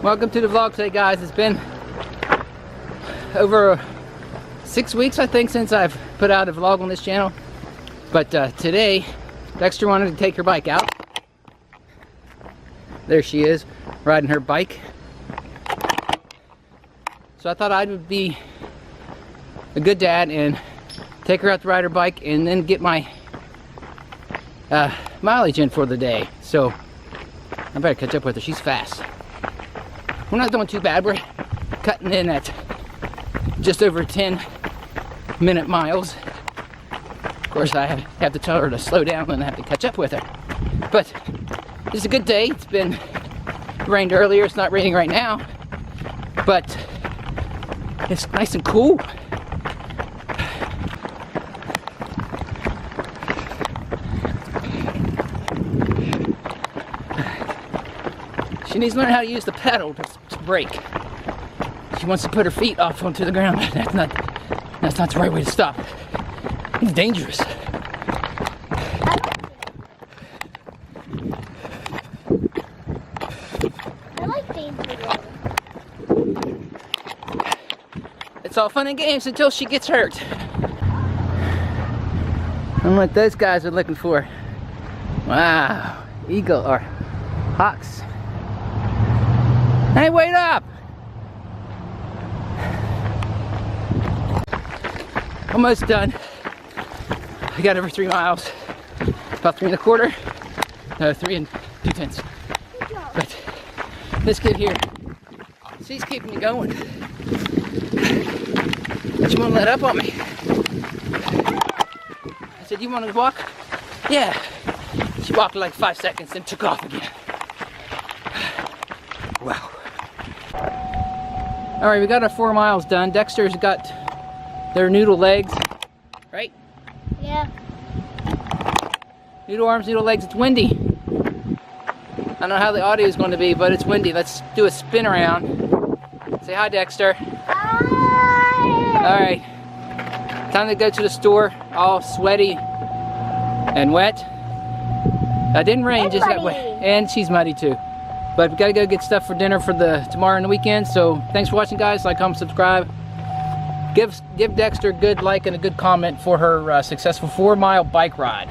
Welcome to the vlog today, guys. It's been over 6 weeks, I think, since I've put out a vlog on this channel. But today, Dexter wanted to take her bike out. There she is, riding her bike. So I thought I would be a good dad and take her out to ride her bike and then get my mileage in for the day. So I better catch up with her. She's fast. We're not doing too bad. We're cutting in at just over 10-minute miles. Of course, I have to tell her to slow down and I have to catch up with her. But it's a good day. It's been rained earlier. It's not raining right now, but it's nice and cool. She needs to learn how to use the pedal to brake. She wants to put her feet off onto the ground. That's not the right way to stop. It's dangerous. I like dangerous. It's all fun and games until she gets hurt. And what those guys are looking for. Wow, eagle or hawks. Hey, wait up! Almost done. I got over 3 miles. About 3 1/4. No, 3 2/10. But this kid here, she's keeping me going. She won't let up on me. I said, you want to walk? Yeah. She walked like 5 seconds, then took off again. Wow. Alright, we got our 4 miles done. Dexter's got their noodle legs, right? Yeah. Noodle arms, noodle legs. It's windy. I don't know how the audio is going to be, but it's windy. Let's do a spin around. Say hi, Dexter. Hi. Alright. Time to go to the store, all sweaty and wet. It didn't rain, And just got muddy. wet. And she's muddy too. But we gotta go get stuff for dinner for tomorrow and the weekend. So thanks for watching, guys. Like, comment, subscribe. Give Dexter a good like and a good comment for her successful 4-mile bike ride.